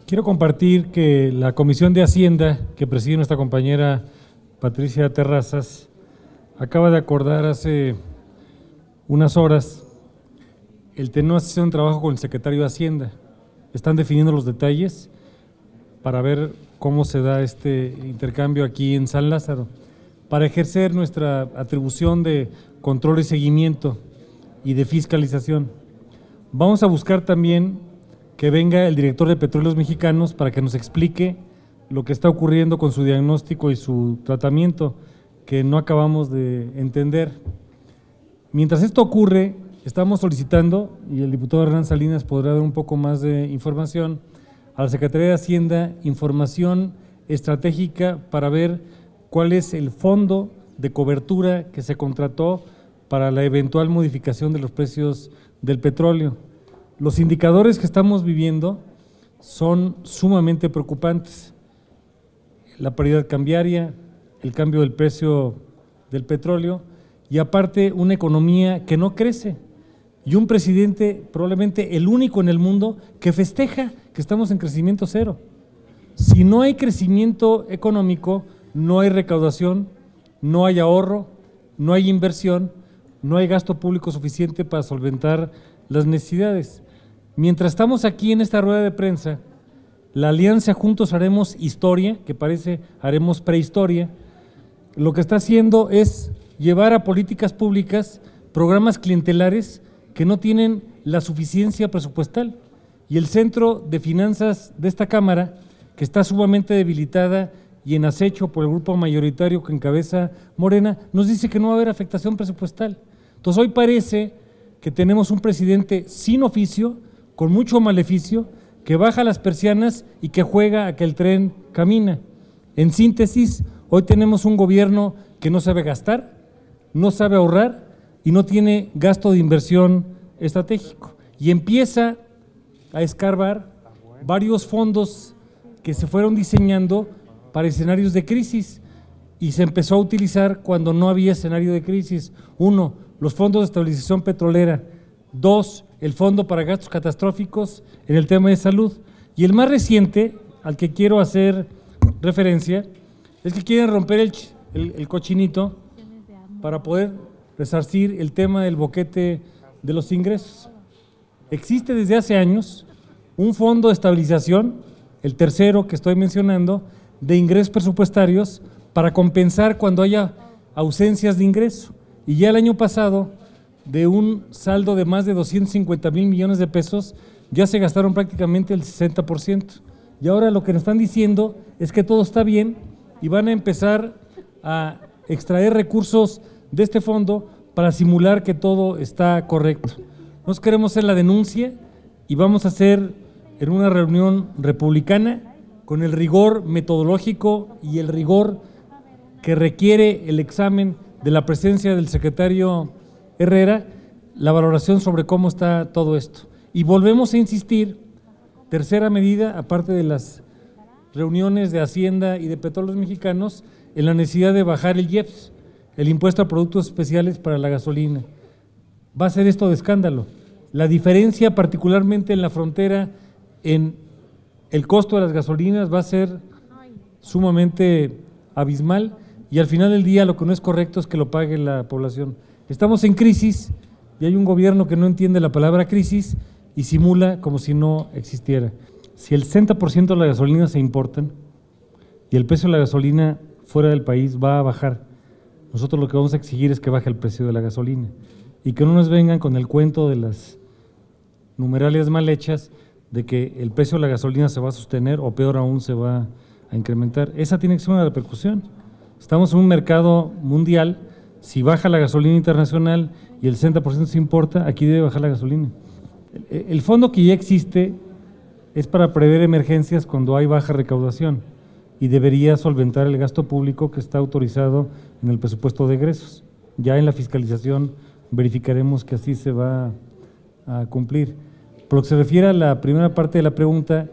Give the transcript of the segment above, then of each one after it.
Quiero compartir que la Comisión de Hacienda, que preside nuestra compañera Patricia Terrazas, acaba de acordar hace unas horas el tener una sesión de trabajo con el secretario de Hacienda. Están definiendo los detalles para ver cómo se da este intercambio aquí en San Lázaro, para ejercer nuestra atribución de control y seguimiento y de fiscalización. Vamos a buscar también que venga el director de Petróleos Mexicanos para que nos explique lo que está ocurriendo con su diagnóstico y su tratamiento, que no acabamos de entender. Mientras esto ocurre, estamos solicitando, y el diputado Hernán Salinas podrá dar un poco más de información, a la Secretaría de Hacienda, información estratégica para ver cuál es el fondo de cobertura que se contrató para la eventual modificación de los precios del petróleo. Los indicadores que estamos viviendo son sumamente preocupantes. La paridad cambiaria, el cambio del precio del petróleo y aparte una economía que no crece y un presidente probablemente el único en el mundo que festeja que estamos en crecimiento cero. Si no hay crecimiento económico, no hay recaudación, no hay ahorro, no hay inversión, no hay gasto público suficiente para solventar las necesidades. Mientras estamos aquí en esta rueda de prensa, la alianza Juntos Haremos Historia, que parece haremos prehistoria, lo que está haciendo es llevar a políticas públicas programas clientelares que no tienen la suficiencia presupuestal. Y el Centro de Finanzas de esta Cámara, que está sumamente debilitada y en acecho por el grupo mayoritario que encabeza Morena, nos dice que no va a haber afectación presupuestal. Entonces hoy parece que tenemos un presidente sin oficio, con mucho maleficio, que baja las persianas y que juega a que el tren camina. En síntesis, hoy tenemos un gobierno que no sabe gastar, no sabe ahorrar y no tiene gasto de inversión estratégico. Y empieza a escarbar varios fondos que se fueron diseñando para escenarios de crisis y se empezó a utilizar cuando no había escenario de crisis. 1, los fondos de estabilización petrolera. 2, el fondo para gastos catastróficos en el tema de salud. Y el más reciente, al que quiero hacer referencia, es que quieren romper el cochinito para poder resarcir el tema del boquete de los ingresos. Existe desde hace años un fondo de estabilización, el tercero que estoy mencionando, de ingresos presupuestarios para compensar cuando haya ausencias de ingreso. Y ya el año pasado, de un saldo de más de 250,000 millones de pesos, ya se gastaron prácticamente el 60%. Y ahora lo que nos están diciendo es que todo está bien y van a empezar a extraer recursos de este fondo para simular que todo está correcto. Nos queremos hacer la denuncia y vamos a hacer en una reunión republicana con el rigor metodológico y el rigor que requiere el examen de la presencia del secretario Herrera, la valoración sobre cómo está todo esto. Y volvemos a insistir, tercera medida, aparte de las reuniones de Hacienda y de Petróleos Mexicanos, en la necesidad de bajar el IEPS, el impuesto a productos especiales para la gasolina. Va a ser esto de escándalo. La diferencia, particularmente en la frontera, en el costo de las gasolinas va a ser sumamente abismal y al final del día lo que no es correcto es que lo pague la población. Estamos en crisis y hay un gobierno que no entiende la palabra crisis y simula como si no existiera. Si el 60% de la gasolina se importan y el precio de la gasolina fuera del país va a bajar, nosotros lo que vamos a exigir es que baje el precio de la gasolina y que no nos vengan con el cuento de las numeralias mal hechas de que el precio de la gasolina se va a sostener o peor aún se va a incrementar. Esa tiene que ser una repercusión. Estamos en un mercado mundial. Si baja la gasolina internacional y el 60% se importa, aquí debe bajar la gasolina. El fondo que ya existe es para prever emergencias cuando hay baja recaudación y debería solventar el gasto público que está autorizado en el presupuesto de egresos. Ya en la fiscalización verificaremos que así se va a cumplir. Por lo que se refiere a la primera parte de la pregunta,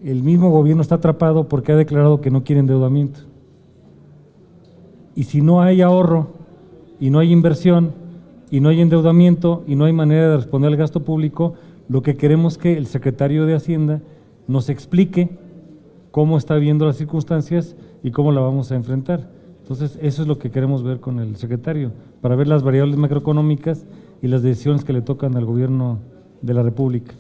el mismo gobierno está atrapado porque ha declarado que no quiere endeudamiento. Y si no hay ahorro, y no hay inversión, y no hay endeudamiento, y no hay manera de responder al gasto público, lo que queremos es que el secretario de Hacienda nos explique cómo está viendo las circunstancias y cómo la vamos a enfrentar. Entonces, eso es lo que queremos ver con el secretario, para ver las variables macroeconómicas y las decisiones que le tocan al gobierno de la República.